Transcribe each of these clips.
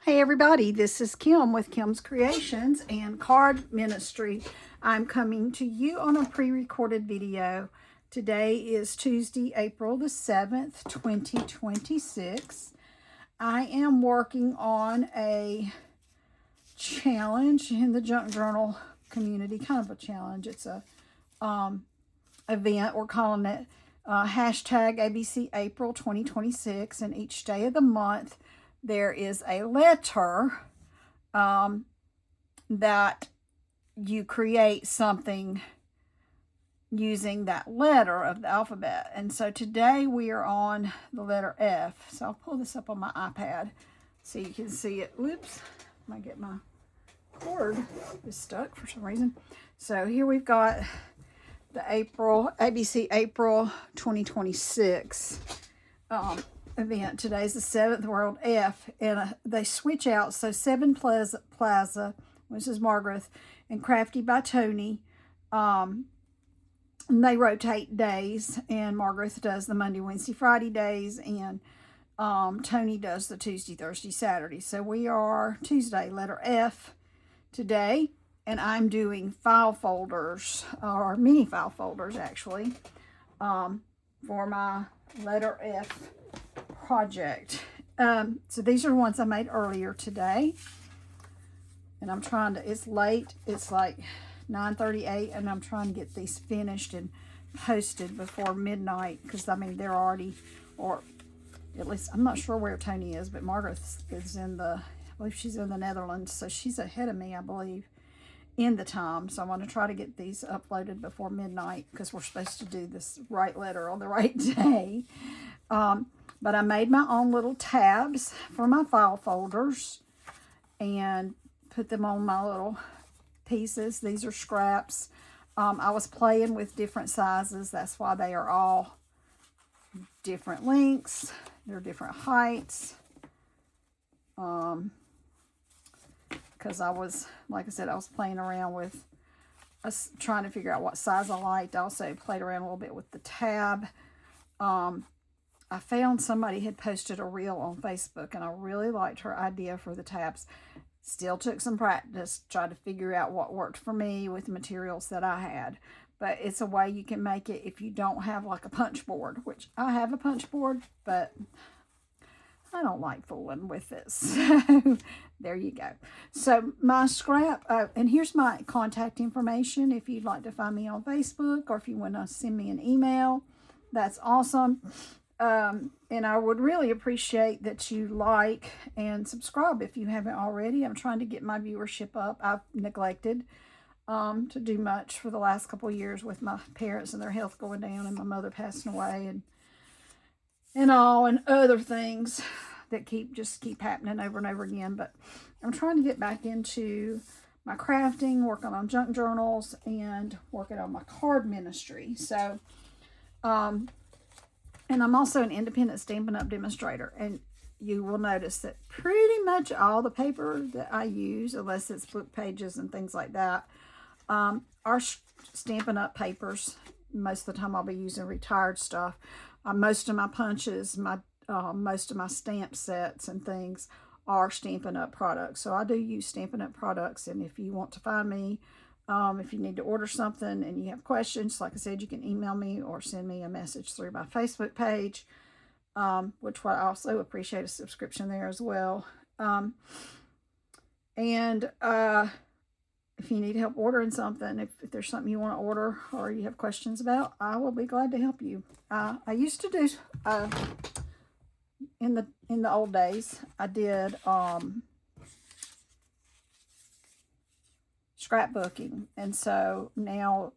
Hey everybody, this is Kim with Kim's Creations and Card Ministry. I'm coming to you on a pre-recorded video. Today is Tuesday, April the 7th, 2026. I am working on a challenge in the Junk Journal community, kind of a challenge. It's a event. We're calling it hashtag ABC April 2026, and each day of the month there is a letter that you create something using that letter of the alphabet. And so today we are on the letter F. So I'll pull this up on my iPad so you can see it. Whoops, I might get my cord is stuck for some reason. So here we've got the ABC April 2026 event. Today's the 7th World F, and they switch out. So 7 Plaza, which is Margaret, and Crafty by Tony, and they rotate days, and Margaret does the Monday, Wednesday, Friday days, and Tony does the Tuesday, Thursday, Saturday. So we are Tuesday, letter F today, and I'm doing file folders, or mini file folders actually, for my letter F project. So these are the ones I made earlier today, and I'm trying to, it's late, it's like 9:38, and I'm trying to get these finished and posted before midnight, because I mean they're already, or at least I'm not sure where Tony is, but Margaret is in the, I believe she's in the Netherlands, so she's ahead of me, I believe, in the time. So I want to try to get these uploaded before midnight, because we're supposed to do this right letter on the right day. But I made my own little tabs for my file folders and put them on my little pieces. These are scraps. I was playing with different sizes. That's why they are all different lengths. They're different heights. Because I was, like I said, I was playing around with trying to figure out what size I liked. I also played around a little bit with the tab. I found somebody had posted a reel on Facebook, and I really liked her idea for the tabs. Still took some practice, tried to figure out what worked for me with the materials that I had. But it's a way you can make it if you don't have like a punch board, which I have a punch board, but I don't like fooling with this. So there you go. So my scrap, and here's my contact information if you'd like to find me on Facebook, or if you want to send me an email. That's awesome. And I would really appreciate that you like and subscribe if you haven't already. I'm trying to get my viewership up. I've neglected to do much for the last couple of years with my parents and their health going down, and my mother passing away, and other things that keep happening over and over again. But I'm trying to get back into my crafting, working on junk journals, and working on my card ministry. So and I'm also an independent Stampin' Up! Demonstrator. And you will notice that pretty much all the paper that I use, unless it's book pages and things like that, are Stampin' Up! Papers. Most of the time I'll be using retired stuff. Most of my punches, most of my stamp sets and things are Stampin' Up! Products. So I do use Stampin' Up! Products. And if you want to find me, if you need to order something and you have questions, like I said, you can email me or send me a message through my Facebook page, which I also appreciate a subscription there as well. And if you need help ordering something, if there's something you want to order or you have questions about, I will be glad to help you. I used to do, in the old days, I did scrapbooking, and so now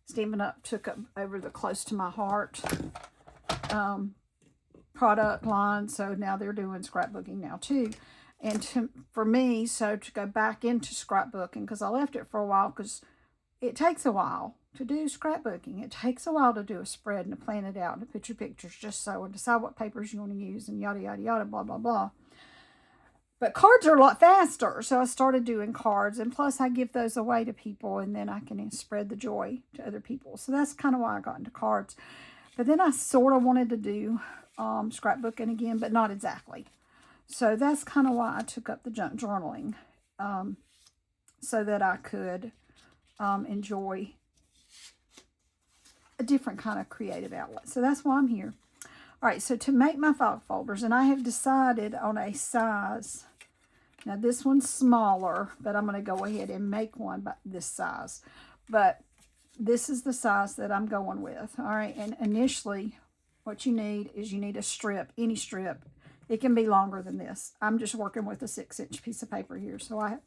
Stampin' Up! Took up over the close to my heart product line, so now they're doing scrapbooking now too. And for me, so to go back into scrapbooking, because I left it for a while, because it takes a while to do scrapbooking. It takes a while to do a spread and to plan it out and to put your pictures just so, and decide what papers you want to use, and yada yada yada, blah blah blah. But cards are a lot faster, so I started doing cards, and plus I give those away to people, and then I can spread the joy to other people. So that's kind of why I got into cards. But then I sort of wanted to do scrapbooking again, but not exactly. So that's kind of why I took up the junk journaling, so that I could enjoy a different kind of creative outlet. So that's why I'm here. All right, so to make my file folders, and I have decided on a size. Now this one's smaller, but I'm going to go ahead and make one by this size. But this is the size that I'm going with. All right, and initially what you need is you need a strip, any strip. It can be longer than this. I'm just working with a 6-inch piece of paper here. So I have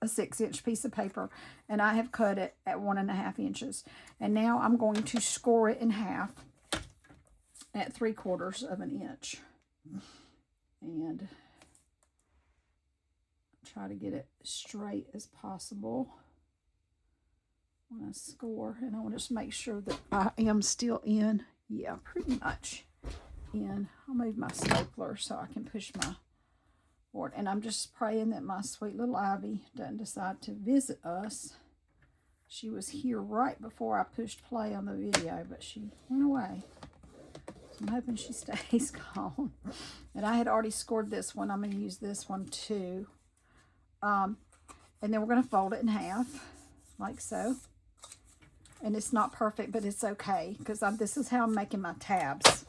a 6-inch piece of paper, and I have cut it at 1.5 inches. And now I'm going to score it in half at 3/4 of an inch. And try to get it straight as possible when I score. And I want to just make sure that I am still in. Yeah, pretty much in. I'll move my stapler so I can push my board. And I'm just praying that my sweet little Ivy doesn't decide to visit us. She was here right before I pushed play on the video, but she went away. So I'm hoping she stays calm. And I had already scored this one. I'm going to use this one too. And then we're going to fold it in half, like so. And it's not perfect, but it's okay, because this is how I'm making my tabs.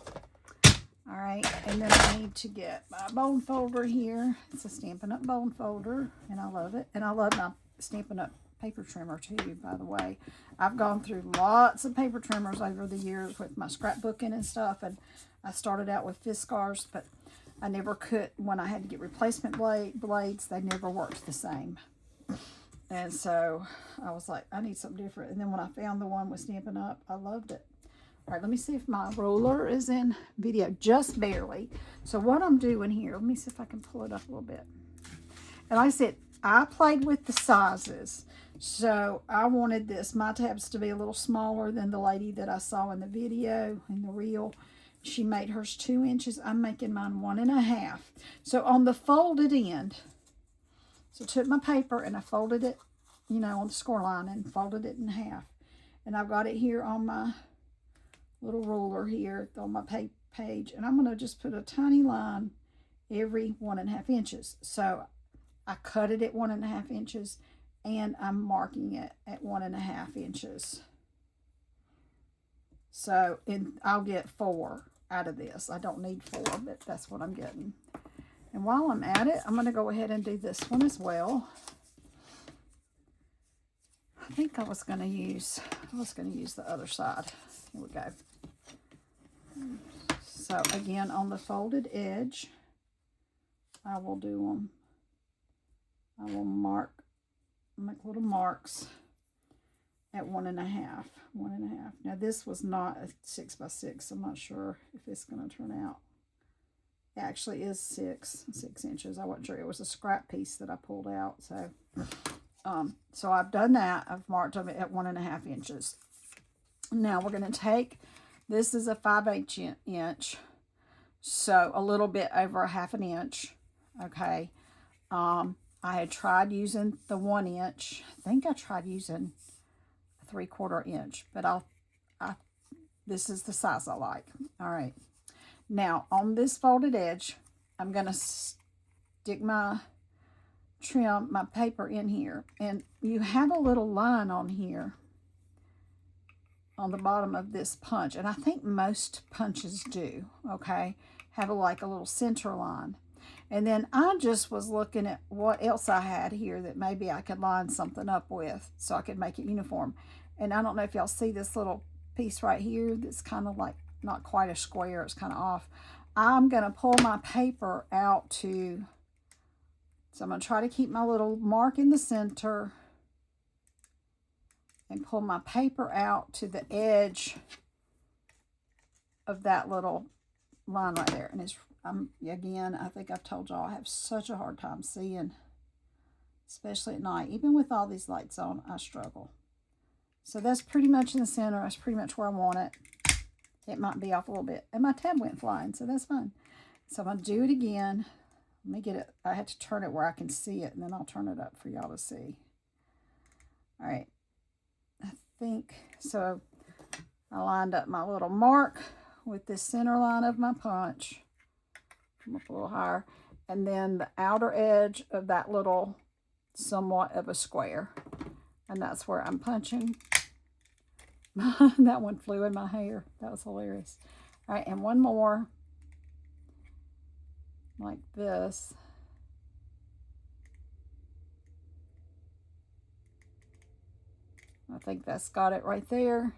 All right, and then I need to get my bone folder here. It's a Stampin' Up! Bone folder, and I love it. And I love my Stampin' Up! Paper trimmer too, by the way. I've gone through lots of paper trimmers over the years with my scrapbooking and stuff, and I started out with Fiskars, but I never could, when I had to get replacement blades, they never worked the same. And so I was like, I need something different. And then when I found the one with Stampin' Up!, I loved it. All right, let me see if my ruler is in video, just barely. So what I'm doing here, let me see if I can pull it up a little bit. And like I said, I played with the sizes. So I wanted my tabs to be a little smaller than the lady that I saw in the video, in the reel. She made hers 2 inches. I'm making mine 1.5. So on the folded end, so I took my paper and I folded it, you know, on the score line, and folded it in half. And I've got it here on my little ruler here on my page. And I'm going to just put a tiny line every 1.5 inches. So I cut it at 1.5 inches, and I'm marking it at 1.5 inches. So I'll get 4 out of this. I don't need 4, but that's what I'm getting. And while I'm at it, I'm going to go ahead and do this one as well. I think I was going to use the other side. Here we go. So again, on the folded edge, I will do them. I will make little marks at 1.5. Now this was not a 6x6. I'm not sure if it's going to turn out. It actually is 6 inches. I wasn't sure. It was a scrap piece that I pulled out. So I've done that. I've marked them at 1.5 inches. Now we're going to take, this is a 5/8 inch, so a little bit over a 1/2 inch. Okay. I had tried using the 1 inch. I think I tried using a 3/4 inch, but this is the size I like. All right. Now on this folded edge, I'm going to stick my paper in here, and you have a little line on here on the bottom of this punch, and I think most punches do, okay, have like a little center line. And then I just was looking at what else I had here that maybe I could line something up with so I could make it uniform. And I don't know if y'all see this little piece right here that's kind of like not quite a square, it's kind of off. I'm going to pull my paper out to, so I'm going to try to keep my little mark in the center and pull my paper out to the edge of that little line right there. And it's, again, I think I've told y'all I have such a hard time seeing, especially at night. Even with all these lights on, I struggle. So that's pretty much in the center. That's pretty much where I want it. It might be off a little bit. And my tab went flying, so that's fine. So I'm going to do it again. Let me get it. I have to turn it where I can see it, and then I'll turn it up for y'all to see. All right. I think, so I lined up my little mark with this center line of my punch. Come up a little higher. and then the outer edge of that little somewhat of a square. And that's where I'm punching. That one flew in my hair. That was hilarious. All right, and one more like this. I think that's got it right there.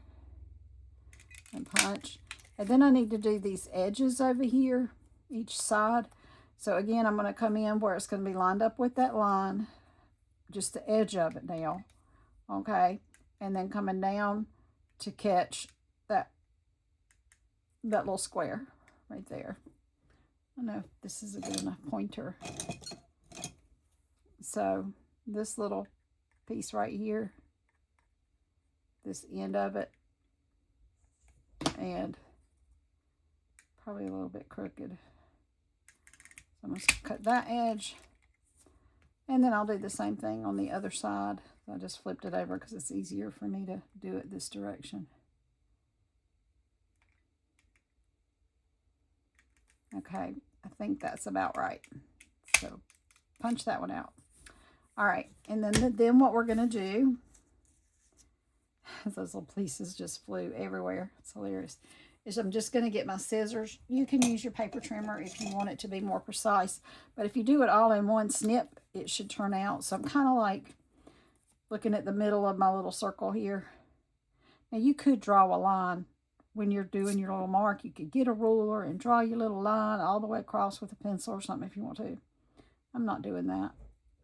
And punch. And then I need to do these edges over here, each side. So again, I'm going to come in where it's going to be lined up with that line, just the edge of it now, okay? And then coming down to catch that little square right there. I don't know if this is a good enough pointer. So this little piece right here, this end of it, and probably a little bit crooked. So I'm going to cut that edge, and then I'll do the same thing on the other side. So I just flipped it over because it's easier for me to do it this direction. Okay, I think that's about right. So punch that one out. All right, and then what we're going to do, those little pieces just flew everywhere. It's hilarious. Is I'm just going to get my scissors. You can use your paper trimmer if you want it to be more precise. But if you do it all in one snip, it should turn out. So I'm kind of like looking at the middle of my little circle here. Now you could draw a line when you're doing your little mark. You could get a ruler and draw your little line all the way across with a pencil or something if you want to. I'm not doing that.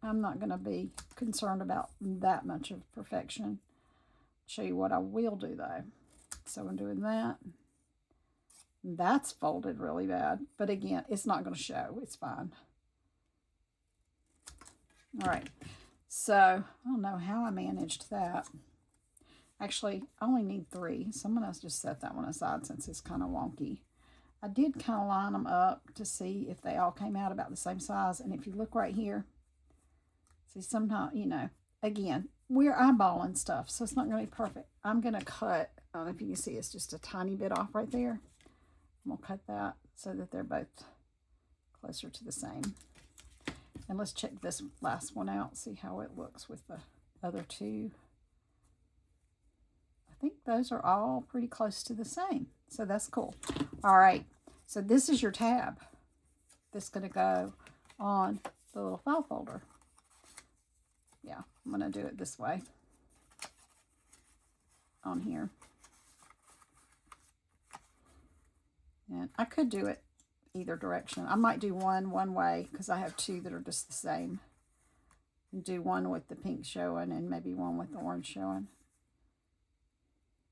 I'm not going to be concerned about that much of perfection. Show you what I will do though. So I'm doing that. That's folded really bad, but again, it's not going to show. It's fine. All right, so I don't know how I managed that. Actually, I only need 3, so I'm going to just set that one aside since it's kind of wonky. I did kind of line them up to see if they all came out about the same size, and if you look right here, see, sometimes, you know, again, we're eyeballing stuff, so it's not going to be perfect. I'm going to cut, I don't know if you can see, it's just a tiny bit off right there. I'm going to cut that so that they're both closer to the same. And let's check this last one out, see how it looks with the other two. I think those are all pretty close to the same, so that's cool. All right, so this is your tab that's going to go on the little file folder. Yeah, I'm going to do it this way on here. And I could do it either direction. I might do one way because I have 2 that are just the same. And do one with the pink showing and maybe one with the orange showing.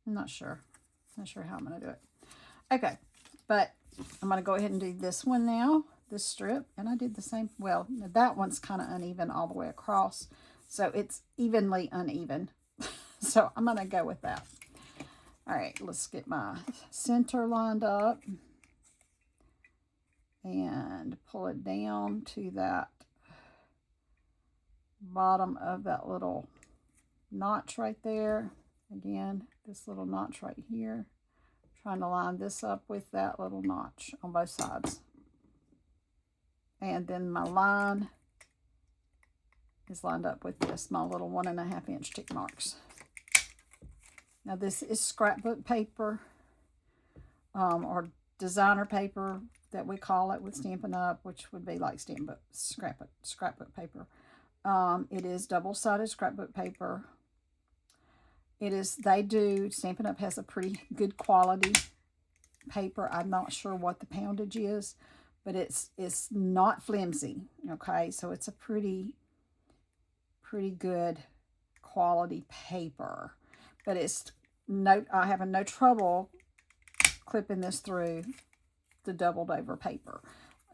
I'm not sure. Not sure how I'm going to do it. Okay, but I'm going to go ahead and do this one now, this strip. And I did the same. Well, that one's kind of uneven all the way across. So it's evenly uneven. So I'm going to go with that. All right, let's get my center lined up and pull it down to that bottom of that little notch right there. Again, this little notch right here. Trying to line this up with that little notch on both sides. And then my line is lined up with this, my little 1.5 inch tick marks. Now this is scrapbook paper, or designer paper that we call it with Stampin' Up, which would be like scrapbook paper. It is double-sided scrapbook paper. Stampin' Up has a pretty good quality paper. I'm not sure what the poundage is, but it's not flimsy, okay? So it's a pretty good quality paper. But I'm having no trouble clipping this through the doubled over paper.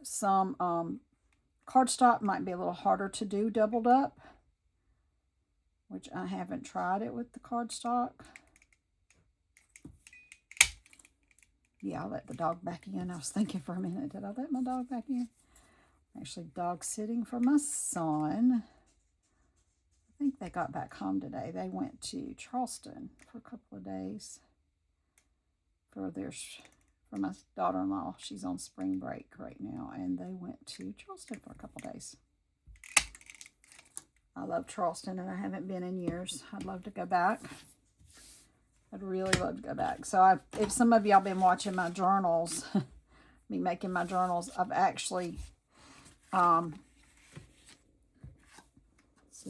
Some cardstock might be a little harder to do doubled up, which I haven't tried it with the cardstock. Yeah, I'll let the dog back in. I was thinking for a minute, did I let my dog back in? Actually, dog sitting for my son. I think they got back home today. They went to Charleston for a couple of days for for my daughter-in-law. She's on spring break right now, and they went to Charleston for a couple days. I love Charleston, and I haven't been in years. I'd love to go back. I'd really love to go back. So if some of y'all been watching my journals, me making my journals, I've actually, see,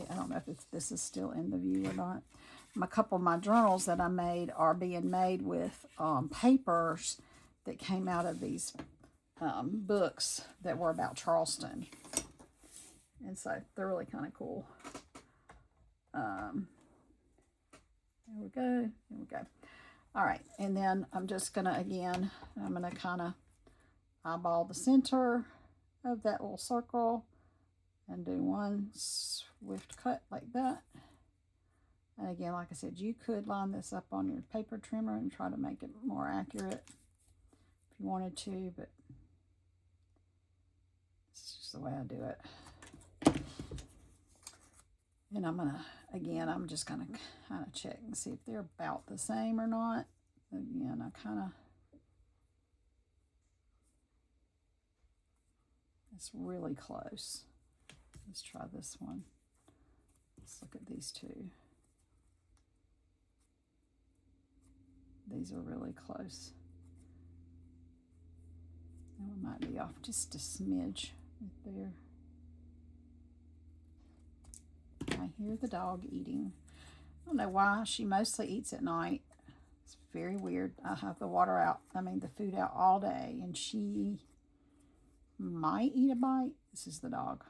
I don't know if this is still in the view or not. A couple of my journals that I made are being made with papers that came out of these books that were about Charleston. And so they're really kind of cool. There we go. There we go. All right. And then I'm just going to, again, I'm going to kind of eyeball the center of that little circle and do one swift cut like that. And again, like I said, you could line this up on your paper trimmer and try to make it more accurate if you wanted to, but it's just the way I do it. And I'm going to, again, I'm just going to kind of check and see if they're about the same or not. Again, I kind of, it's really close. Let's try this one. Let's look at these two. These are really close. And we might be off just a smidge right there. I hear the dog eating. I don't know why. She mostly eats at night. It's very weird. I have the food out all day, and she might eat a bite. This is the dog.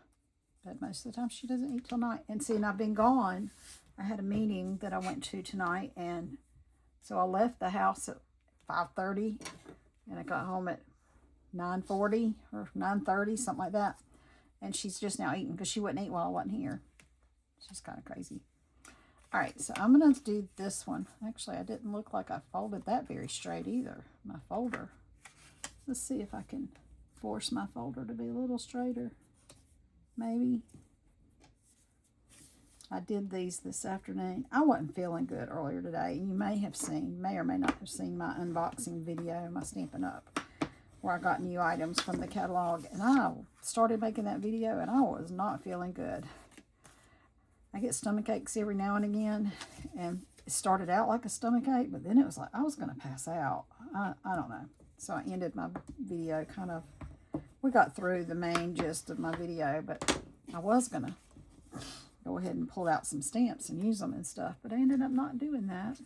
But most of the time she doesn't eat till night. And see, and I've been gone. I had a meeting that I went to tonight, and so I left the house at 5:30, and I got home at 9:40 or 9:30, something like that. And she's just now eating because she wouldn't eat while I wasn't here. She's kind of crazy. All right, so I'm going to do this one. Actually, I didn't look like I folded that very straight either, my folder. Let's see if I can force my folder to be a little straighter. Maybe. I did these this afternoon. I wasn't feeling good earlier today. You may or may not have seen my unboxing video, my Stampin' Up, where I got new items from the catalog. And I started making that video, and I was not feeling good. I get stomach aches every now and again, and it started out like a stomach ache, but then it was like I was going to pass out. I don't know. So I ended my video kind of, we got through the main gist of my video, but I was going to go ahead and pull out some stamps and use them and stuff, but I ended up not doing that.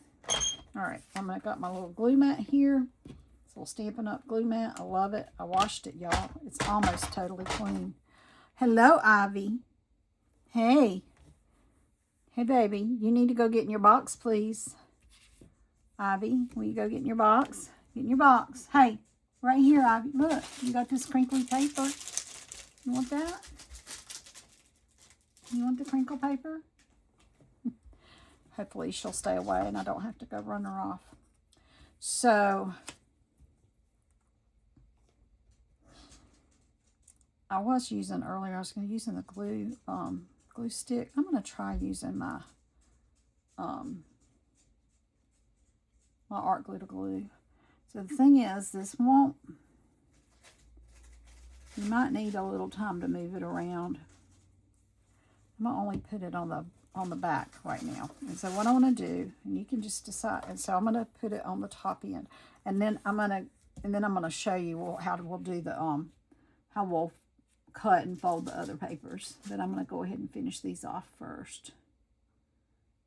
All right, I got my little glue mat here. It's a little Stampin' Up glue mat. I love it. I washed it, y'all. It's almost totally clean. Hello, Ivy. Hey. Hey, baby, you need to go get in your box, please. Ivy, will you go get in your box? Get in your box. Hey, right here, Ivy. Look, you got this crinkly paper. You want that? You want the crinkle paper? Hopefully she'll stay away and I don't have to go run her off. So, I was going to use the glue stick. I'm going to try using my my art glue to glue. So the thing is, this won't, you might need a little time to move it around. I'm going to only put it on the back right now. And so what I want to do, and you can just decide, and so I'm going to put it on the top end, and then I'm going to show you how we'll do the how we'll cut and fold the other papers. But I'm going to go ahead and finish these off first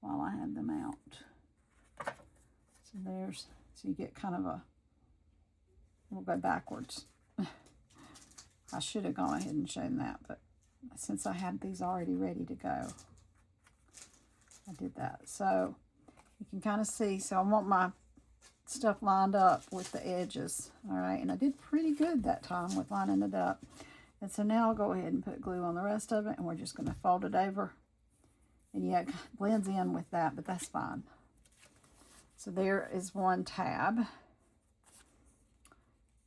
while I have them out. So you get kind of a, we'll go backwards. I should have gone ahead and shown that, but since I had these already ready to go, I did that. So you can kind of see, so I want my stuff lined up with the edges. All right, and I did pretty good that time with lining it up. And so now I'll go ahead and put glue on the rest of it, and we're just going to fold it over. And yeah, it blends in with that, but that's fine. So there is one tab.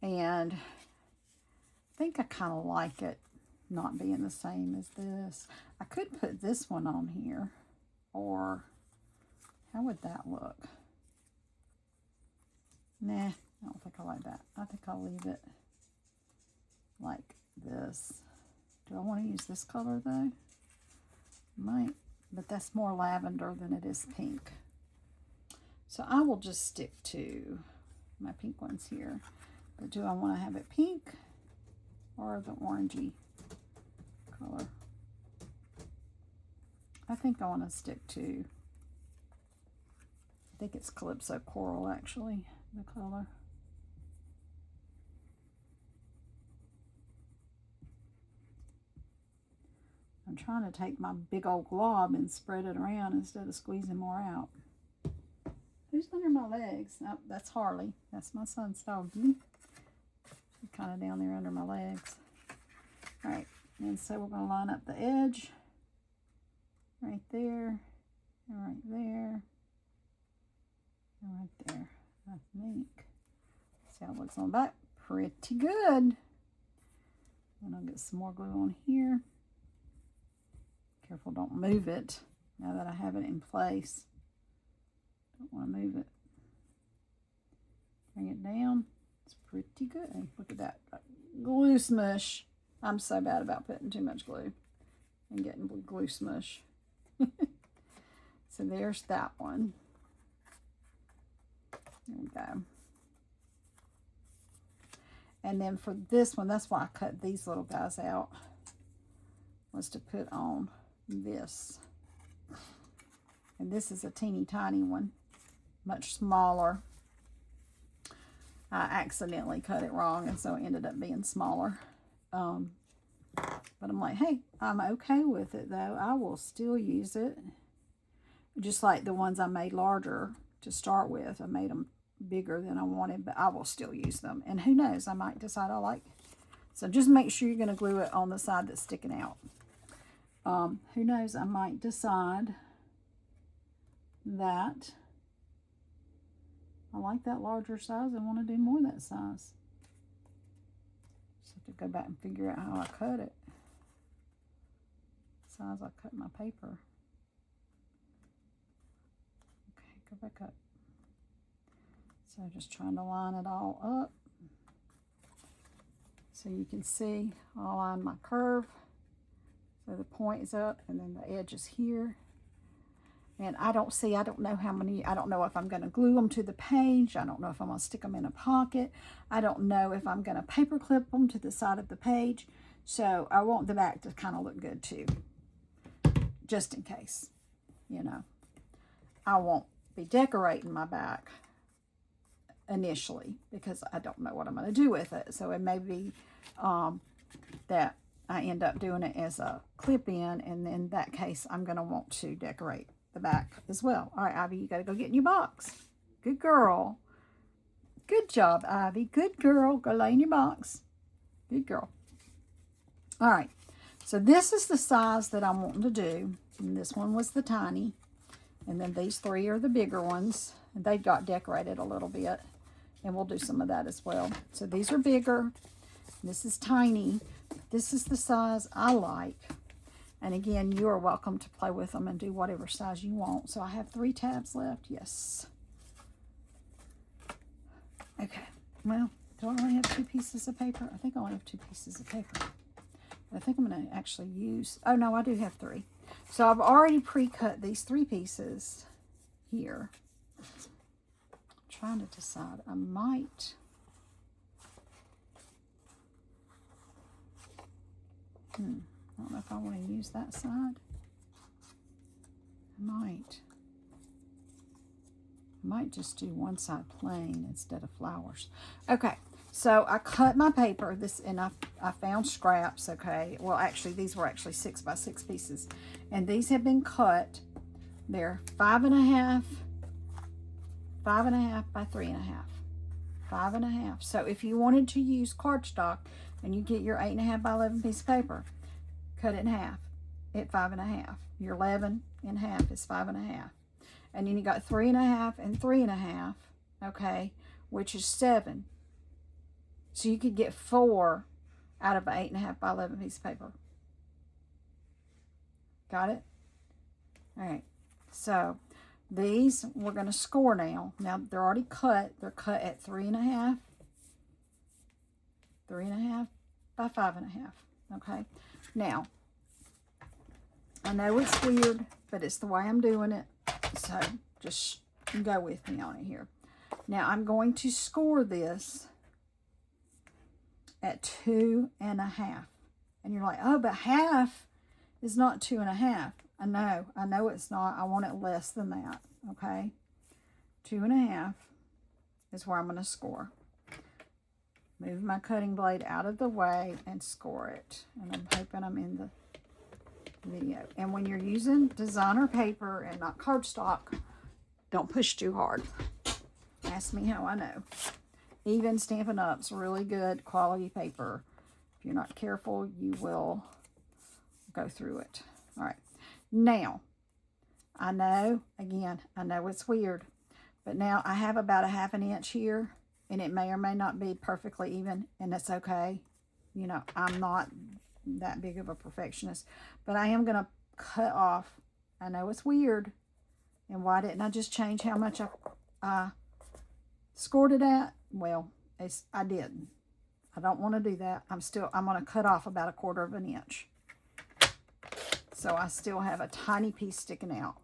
And I think I kind of like it not being the same as this. I could put this one on here, or how would that look? Nah, I don't think I like that. I think I'll leave it like this. Do I want to use this color though? Might, but that's more lavender than it is pink. So I will just stick to my pink ones here. But do I want to have it pink or the orangey color? I think I want to stick to, I think it's Calypso Coral actually, the color. I'm trying to take my big old glob and spread it around instead of squeezing more out. Who's under my legs? Oh, that's Harley. That's my son's doggy. She's kind of down there under my legs. All right, and so we're going to line up the edge right there, and right there, and right there. I think. See how it looks on the back? Pretty good. And I'll get some more glue on here. Careful, don't move it now that I have it in place. Don't want to move it. Bring it down. It's pretty good. Look at that glue smush. I'm so bad about putting too much glue and getting glue smush. So there's that one. There we go. And then for this one, that's why I cut these little guys out, was to put on this. And this is a teeny tiny one, much smaller. I accidentally cut it wrong, and so it ended up being smaller. But I'm like, hey, I'm okay with it though. I will still use it. Just like the ones I made larger to start with. I made them bigger than I wanted, but I will still use them. And who knows, I might decide I like. So just make sure you're going to glue it on the side that's sticking out. Who knows, I might decide that I like that larger size and want to do more of that size. Just have to go back and figure out how I cut it. Size I cut my paper. Okay, go back up. So just trying to line it all up. So you can see I'll line my curve. So the point is up and then the edge is here. And I don't know how many, I don't know if I'm going to glue them to the page. I don't know if I'm going to stick them in a pocket. I don't know if I'm going to paper clip them to the side of the page. So I want the back to kind of look good too. Just in case, you know. I won't be decorating my back initially because I don't know what I'm going to do with it. So it may be that I end up doing it as a clip-in, and in that case, I'm going to want to decorate the back as well. All right, Ivy, you got to go get in your box. Good girl. Good job, Ivy. Good girl. Go lay in your box. Good girl. All right, so this is the size that I'm wanting to do. And this one was the tiny. And then these three are the bigger ones. And they got decorated a little bit. And we'll do some of that as well. So these are bigger. This is tiny. This is the size I like. And again, you are welcome to play with them and do whatever size you want. So I have 3 tabs left. Yes. Okay. Well, do I only have 2 pieces of paper? I think I only have 2 pieces of paper. But I think I'm going to actually use... Oh, no, I do have 3. So I've already pre-cut these 3 pieces here. I'm trying to decide. I might... I don't know if I want to use that side. I might just do one side plain instead of flowers. Okay, so I cut my paper, and I found scraps, okay. Well, actually, these were actually 6 by 6 pieces. And these have been cut. They're 5.5 by 3.5. 5.5. So if you wanted to use cardstock and you get your 8.5 by 11 piece of paper, cut it in half at 5.5. Your 11 in half is 5.5. And then you got 3.5 and 3.5, okay, which is 7. So you could get 4 out of an 8.5 by 11 piece of paper. Got it? All right. So These we're going to score now. Now they're already cut. They're cut at 3.5, 3.5 by 5.5. Okay. Now, I know it's weird, but it's the way I'm doing it. So just go with me on it here. Now I'm going to score this at 2.5. And you're like, oh, but half is not 2.5. I know it's not. I want it less than that, okay? 2.5 is where I'm going to score. Move my cutting blade out of the way and score it. And I'm hoping I'm in the video. And when you're using designer paper and not cardstock, don't push too hard. Ask me how I know. Even Stampin' Up's really good quality paper. If you're not careful, you will go through it. All right. Now, I know, again, I know it's weird, but now I have about 1/2 inch here, and it may or may not be perfectly even, and that's okay. You know, I'm not that big of a perfectionist, but I am going to cut off. I know it's weird, and why didn't I just change how much I scored it at? Well, I didn't. I don't want to do that. I'm going to cut off about 1/4 inch. So I still have a tiny piece sticking out,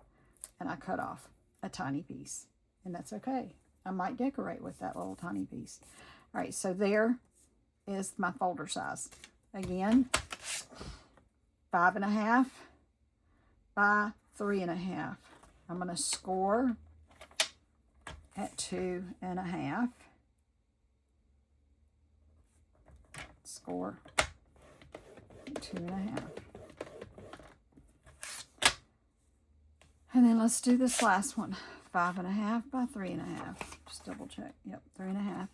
and I cut off a tiny piece, and that's okay. I might decorate with that little tiny piece. All right, so there is my folder size. Again, 5.5 by 3.5. I'm going to score at 2.5. Score at 2.5. And then let's do this last one. 5.5 by 3.5. Just double check. Yep, 3.5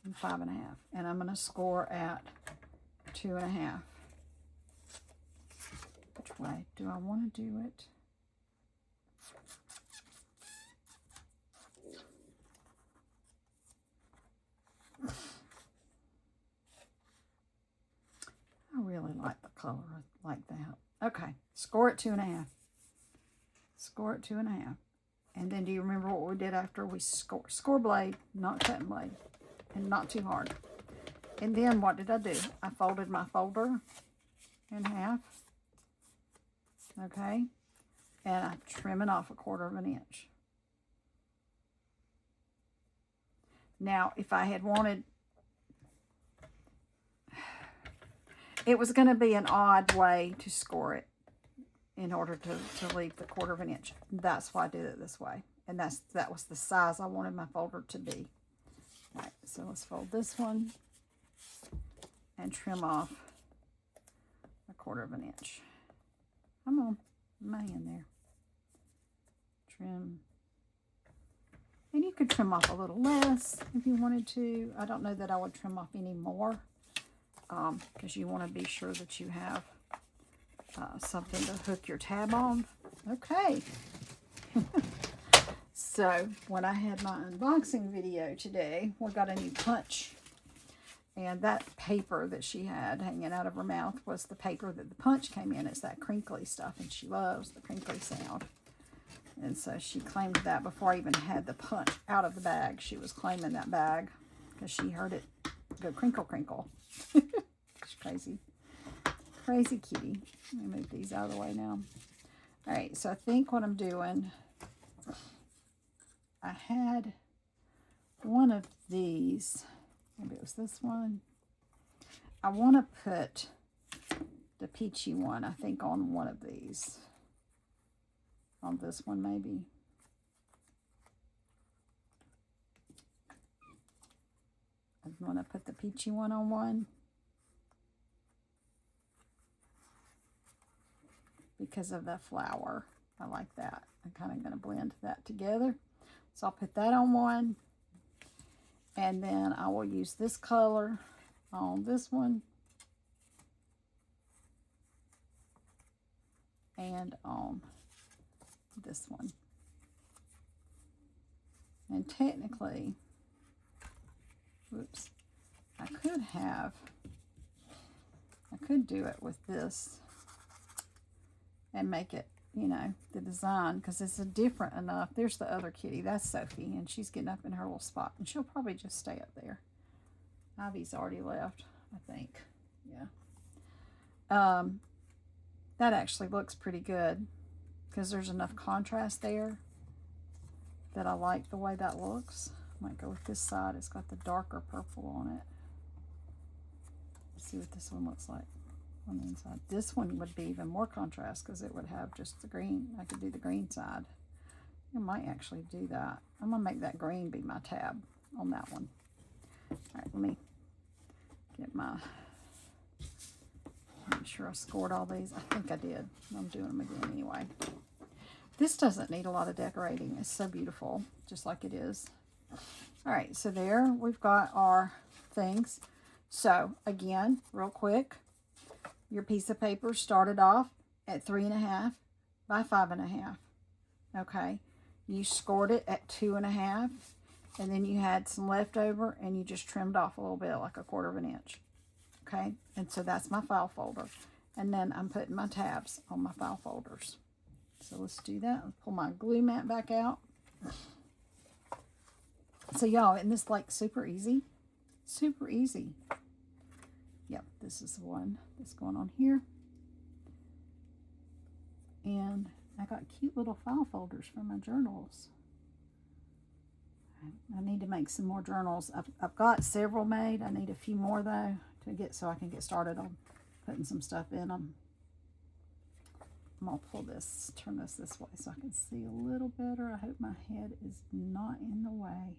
and 5.5. And I'm going to score at 2.5. Which way do I want to do it? I really like the color like that. Okay, score at 2.5. Score at 2.5. And then do you remember what we did after we score blade, not cutting blade, and not too hard. And then what did I do? I folded my folder in half. Okay. And I'm trimming off 1/4 inch. Now, if I had wanted, it was going to be an odd way to score it in order to leave the 1/4 inch. That's why I did it this way. And that was the size I wanted my folder to be. All right, so let's fold this one and trim off 1/4 inch. Come on, my hand there. Trim. And you could trim off a little less if you wanted to. I don't know that I would trim off any more because you want to be sure that you have something to hook your tab on. Okay. So when I had my unboxing video today, we got a new punch. And that paper that she had hanging out of her mouth was the paper that the punch came in. It's that crinkly stuff, and she loves the crinkly sound. And so she claimed that before I even had the punch out of the bag. She was claiming that bag because she heard it go crinkle, crinkle. She's crazy. Crazy kitty. Let me move these out of the way now. All right, so I think what I'm doing, I had one of these. Maybe it was this one. I want to put the peachy one, I think, on one of these. On this one, maybe. I want to put the peachy one on one. Because of the flower. I like that. I'm kind of going to blend that together. So I'll put that on one. And then I will use this color on this one. And on this one. And technically, whoops, I could do it with this and make it you know, the design, because it's a different enough. There's the other kitty. That's Sophie, and she's getting up in her little spot, and she'll probably just stay up there. Ivy's already left, I think. Yeah. That actually looks pretty good because there's enough contrast there that I like the way that looks. I might go with this side. It's got the darker purple on it. Let's see what this one looks like on the inside. This one would be even more contrast because it would have just the green. I could do the green side. I might actually do that. I'm gonna make that green be my tab on that one. All right, let me get my, make sure I scored all these. I think I did. I'm doing them again anyway. This doesn't need a lot of decorating. It's so beautiful, just like it is. All right, so there we've got our things. So again, real quick, your piece of paper started off at 3.5 by 5.5. Okay, you scored it at 2.5, and then you had some leftover, and you just trimmed off a little bit, like 1/4 inch. Okay, and so that's my file folder, and then I'm putting my tabs on my file folders. So let's do that. Let's pull my glue mat back out. So y'all, isn't this like super easy? Super easy. Yep, this is the one that's going on here. And I got cute little file folders for my journals. I need to make some more journals. I've got several made. I need a few more though to get, so I can get started on putting some stuff in them. I'm gonna pull this, turn this way so I can see a little better. I hope my head is not in the way.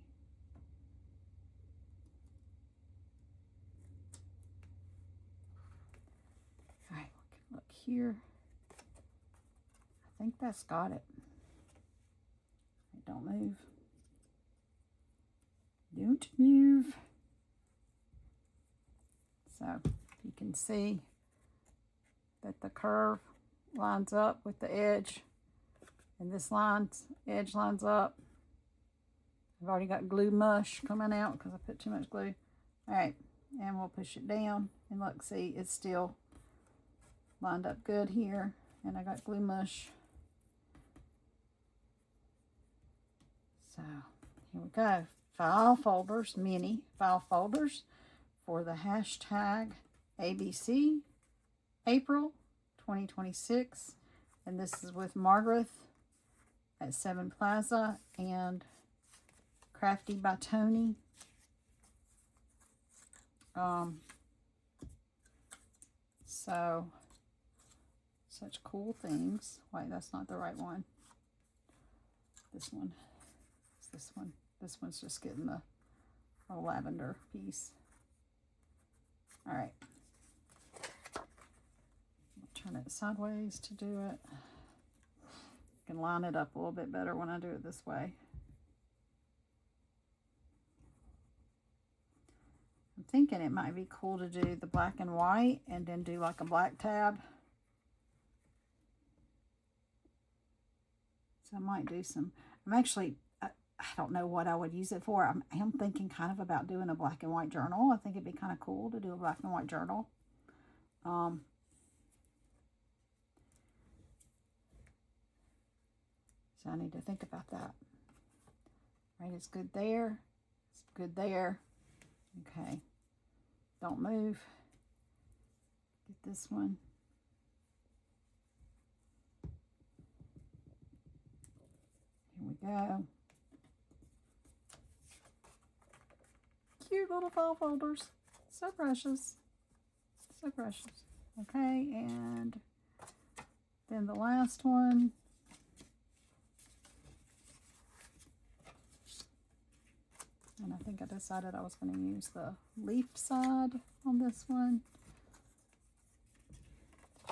All right, we can look here. I think that's got it. Don't move. Don't move. So you can see that the curve lines up with the edge, and this edge lines up. I've already got glue mush coming out because I put too much glue. All right, and we'll push it down, and look, see, it's still lined up good here, and I got glue mush. So here we go. File folders, mini file folders for the hashtag ABC April 2026. And this is with Margaret at 7 Plaza and Crafty by Tony. So such cool things. Wait, that's not the right one. This one. It's this one. This one's just getting the lavender piece. All right. Turn it sideways to do it. I can line it up a little bit better when I do it this way. I'm thinking it might be cool to do the black and white and then do like a black tab. So I might do some, I'm actually, I don't know what I would use it for. I am thinking kind of about doing a black and white journal. I think it'd be kind of cool to do a black and white journal. So I need to think about that. Right, it's good there. It's good there. Okay. Don't move. Get this one. Here we go. Cute little file folders. So precious. So precious. Okay, and then the last one. And I think I decided I was going to use the leaf side on this one.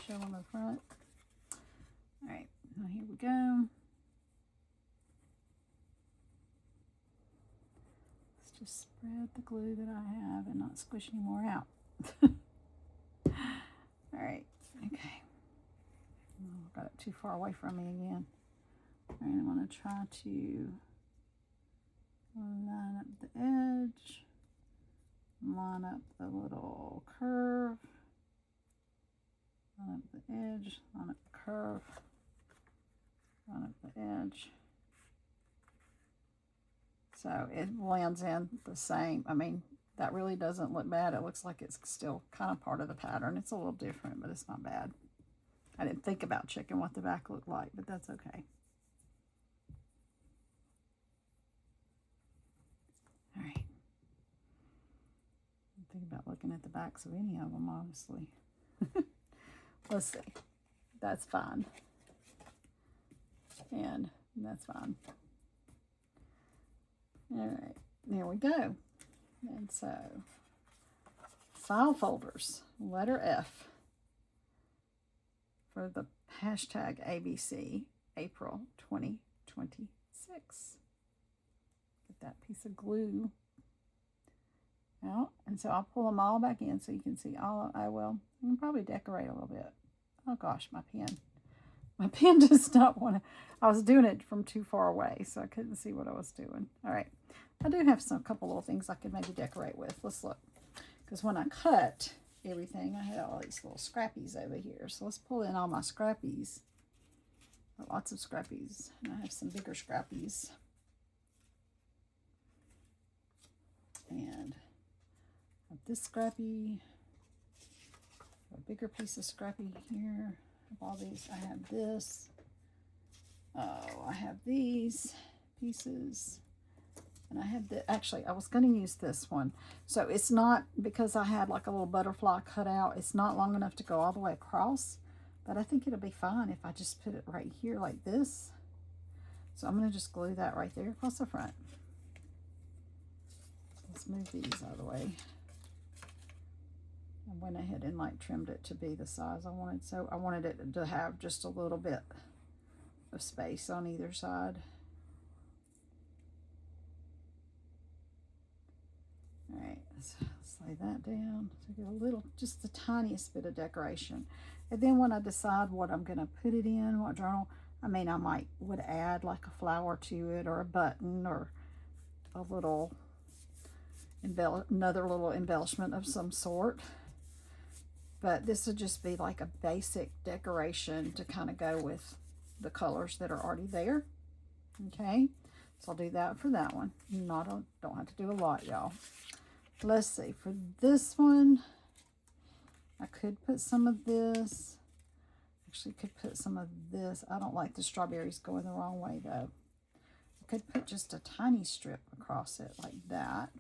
Show on the front. All right, now here we go. Let's just spread the glue that I have and not squish any more out. All right, okay. Oh, got it too far away from me again. All right, I'm going to try to line up the edge, line up the little curve, line up the edge, line up the curve. front of the edge. So it blends in the same. I mean, that really doesn't look bad. It looks like it's still kind of part of the pattern. It's a little different, but it's not bad. I didn't think about checking what the back looked like, but that's okay. All right. I think about looking at the backs of any of them, honestly. Let's see. That's fine. And that's fine. All right, there we go. And so, file folders, letter F for the hashtag ABC April 2026. Get that piece of glue out. And so I'll pull them all back in so you can see all. I can probably decorate a little bit. Oh gosh, my pen. My pen just stopped wanting. I was doing it from too far away, so I couldn't see what I was doing. All right. I do have a couple little things I could maybe decorate with. Let's look. Because when I cut everything, I had all these little scrappies over here. So let's pull in all my scrappies. Lots of scrappies. And I have some bigger scrappies. And I have this scrappy. A bigger piece of scrappy here. Of all these, I have this. Oh, I have these pieces. And I have the, actually, I was going to use this one. So it's not, because I had like a little butterfly cut out, it's not long enough to go all the way across. But I think it'll be fine if I just put it right here like this. So I'm going to just glue that right there across the front. Let's move these out of the way. I went ahead and like trimmed it to be the size I wanted. So I wanted it to have just a little bit of space on either side. All right, let's lay that down. So get a little, just the tiniest bit of decoration. And then when I decide what I'm going to put it in, what journal, I mean, I would add like a flower to it or a button or a little, another little embellishment of some sort. But this would just be like a basic decoration to kind of go with the colors that are already there. Okay, so I'll do that for that one. Don't have to do a lot, y'all. Let's see, for this one, I could put some of this. Actually, could put some of this. I don't like the strawberries going the wrong way, though. I could put just a tiny strip across it like that.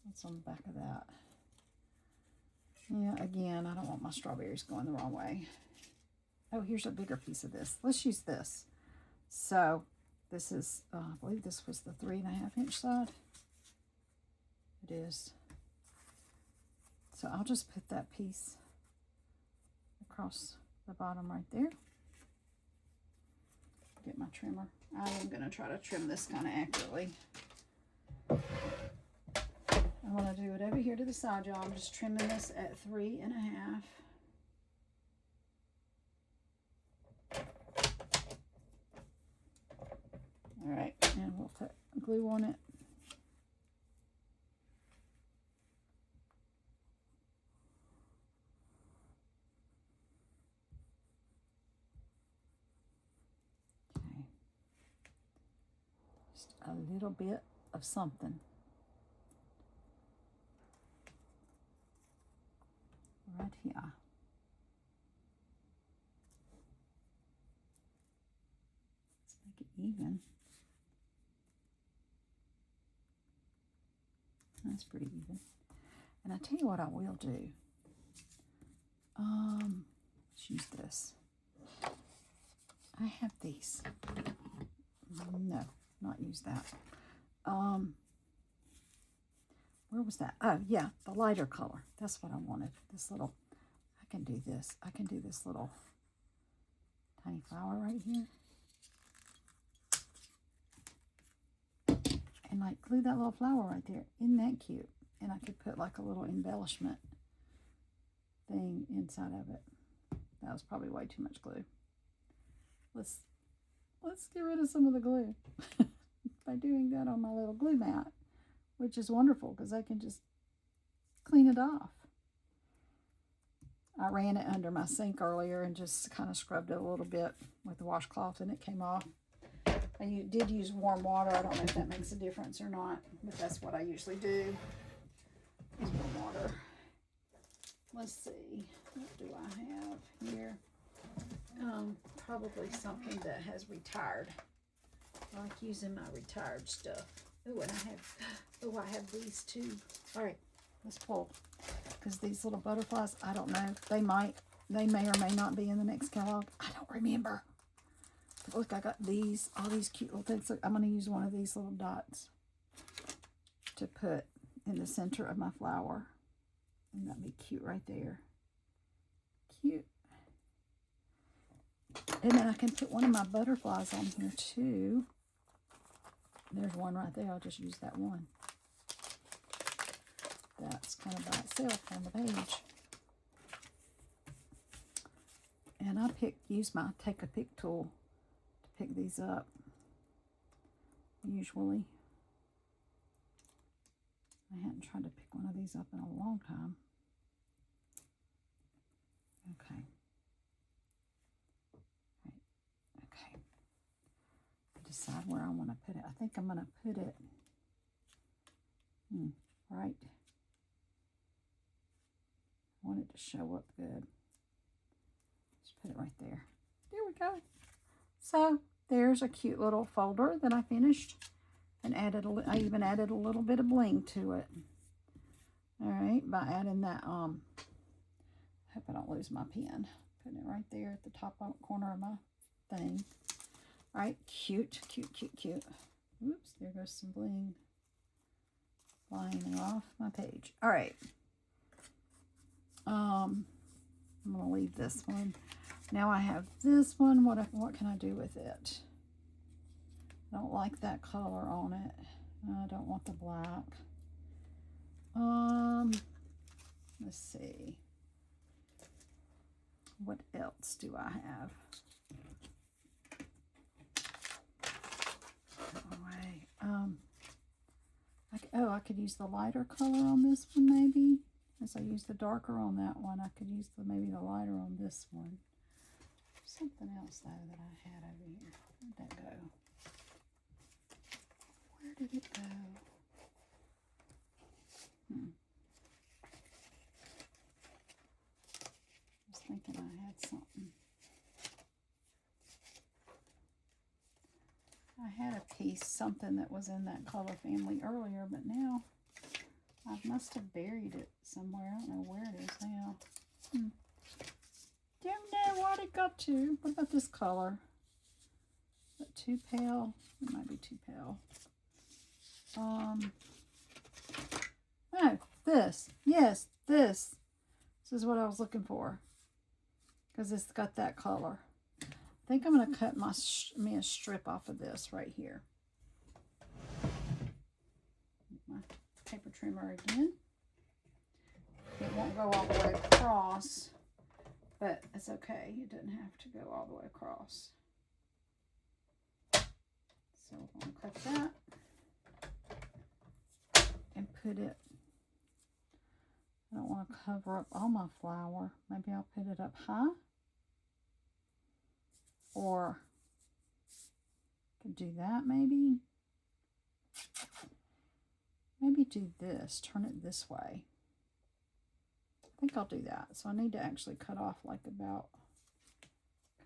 What's on the back of that? Yeah, again, I don't want my strawberries going the wrong way. Oh, here's a bigger piece of this. Let's use this. So, this is, I believe this was the 3.5 inch side. It is. So I'll just put that piece across the bottom right there. Get my trimmer. I am going to try to trim this kind of accurately. I'm going to do it over here to the side, y'all. I'm just trimming this at 3.5. All right, and we'll put glue on it. Okay, just a little bit of something. Right here. Let's make it even. That's pretty even. And I tell you what I will do. Let's use this. I have these. No, not use that. Where was that? Oh, yeah, the lighter color. That's what I wanted. This little, I can do this. I can do this little tiny flower right here. And like glue that little flower right there. Isn't that cute? And I could put like a little embellishment thing inside of it. That was probably way too much glue. Let's get rid of some of the glue by doing that on my little glue mat, which is wonderful because I can just clean it off. I ran it under my sink earlier and just kind of scrubbed it a little bit with the washcloth and it came off. I did use warm water. I don't know if that makes a difference or not, but that's what I usually do. Is warm water. Let's see. What do I have here? Probably something that has retired. I like using my retired stuff. Oh, and I have these too. All right, let's pull. Because these little butterflies, I don't know. They may or may not be in the next catalog. I don't remember. But look, I got these, all these cute little things. Look, I'm going to use one of these little dots to put in the center of my flower. And that'd be cute right there. Cute. And then I can put one of my butterflies on here too. There's one right there. I'll just use that one. That's kind of by itself on the page. And I use my take a pick tool to pick these up. Usually. I hadn't tried to pick one of these up in a long time. Okay. Right. Okay. Decide where I want to put it. I think I'm going to put it right. I want it to show up good. Just put it right there. There we go. So there's a cute little folder that I finished and I even added a little bit of bling to it. All right, by adding that, I hope I don't lose my pen. Putting it right there at the top corner of my thing. All right, cute, cute, cute, cute. Oops, there goes some bling flying off my page. All right. I'm going to leave this one. Now I have this one. What can I do with it? I don't like that color on it. I don't want the black. Let's see. What else do I have? Away. I could use the lighter color on this one maybe. As I use the darker on that one, I could use maybe the lighter on this one. Something else though that I had over here. Where'd that go? Where did it go? I was thinking I had something. I had a piece, something that was in that color family earlier, but now I must have buried it somewhere. I don't know where it is now. Don't know what it got to. What about this color? Is that too pale? It might be too pale. Oh, this. Yes, this. This is what I was looking for. Because it's got that color. I think I'm going to cut me a strip off of this right here. My paper trimmer again. It won't go all the way across, but it's okay. It doesn't have to go all the way across. So we're going to cut that and put it. I don't want to cover up all my flower. Maybe I'll put it up high. Or could do that maybe. Maybe do this, turn it this way. I think I'll do that. So I need to actually cut off like cut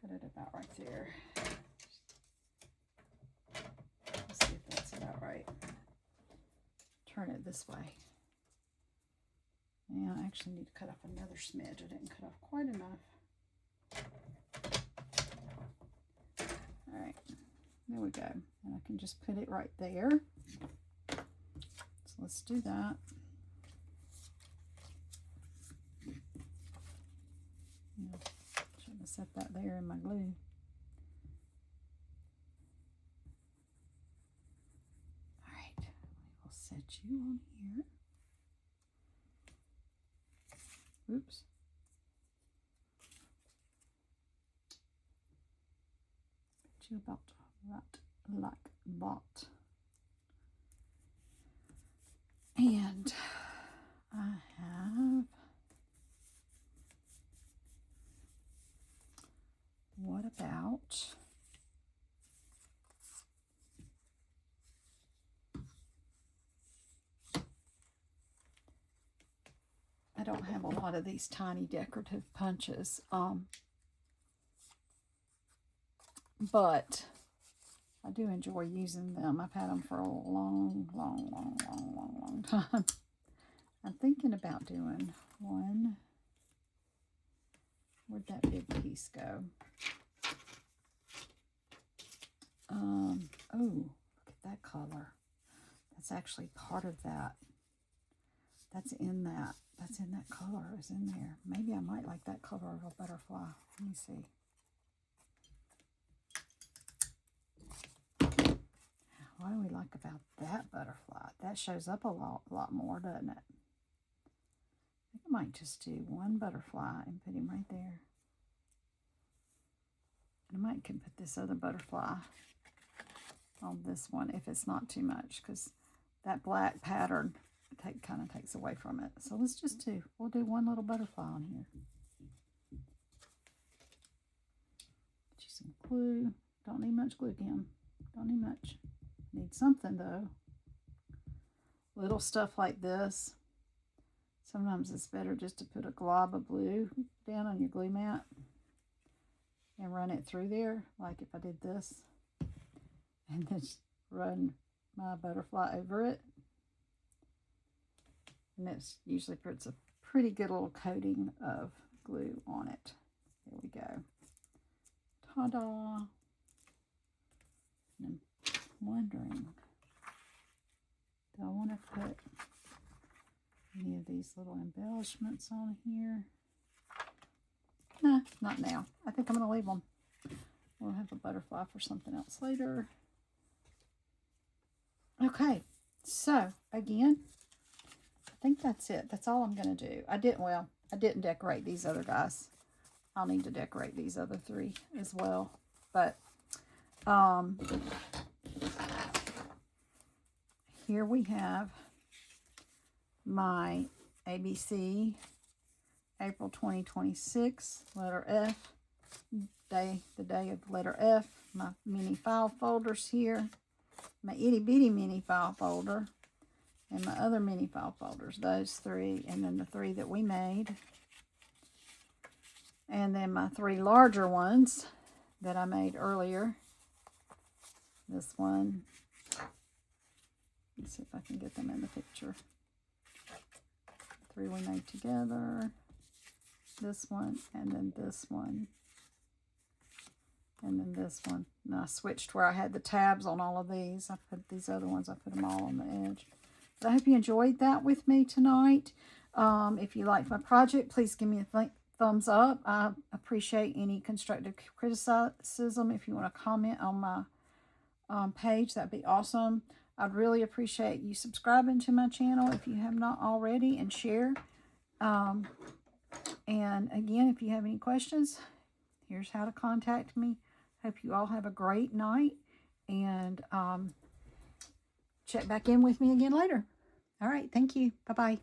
it about right there. Let's see if that's about right. Turn it this way. Yeah, I actually need to cut off another smidge. I didn't cut off quite enough. All right, there we go. And I can just put it right there. So let's do that. Should have set that there in my glue. All right, we will set you on here. Oops. Put you about that, like that. And I have about I don't have a lot of these tiny decorative punches, but I do enjoy using them. I've had them for a long time. I'm thinking about doing one. Where'd that big piece go? Oh, look at that color. That's actually part of that. That's in that color is in there. Maybe I might like that color of a butterfly. Let me see. What do we like about that butterfly? That shows up a lot more, doesn't it? I think I might just do one butterfly and put him right there. I might can put this other butterfly on this one if it's not too much, because that black pattern kind of takes away from it. So we'll do one little butterfly on here. Get you some glue. Don't need much glue, Kim. Don't need much. Need something though. Little stuff like this. Sometimes it's better just to put a glob of glue down on your glue mat and run it through there, like if I did this, and then run my butterfly over it. And this usually puts a pretty good little coating of glue on it. There we go. Ta-da! And I'm wondering, do I want to put any of these little embellishments on here? Nah, not now. I think I'm going to leave them. We'll have a butterfly for something else later. Okay, so again, I think that's it. That's all I'm going to do. I didn't decorate these other guys. I'll need to decorate these other three as well. But here we have my ABC April 2026 letter F day, the day of letter F. My mini file folders here, my itty bitty mini file folder, and my other mini file folders, those three, and then the three that we made, and then my three larger ones that I made earlier. This one, let's see if I can get them in the picture. Three we made together, this one, and then this one, and then this one. And I switched where I had the tabs on all of these. I put these other ones, I put them all on the edge. But I hope you enjoyed that with me tonight. If you liked my project, please give me a thumbs up. I appreciate any constructive criticism. If you want to comment on my page, that'd be awesome. I'd really appreciate you subscribing to my channel if you have not already, and share. And again, if you have any questions, here's how to contact me. Hope you all have a great night, and check back in with me again later. All right, thank you. Bye-bye.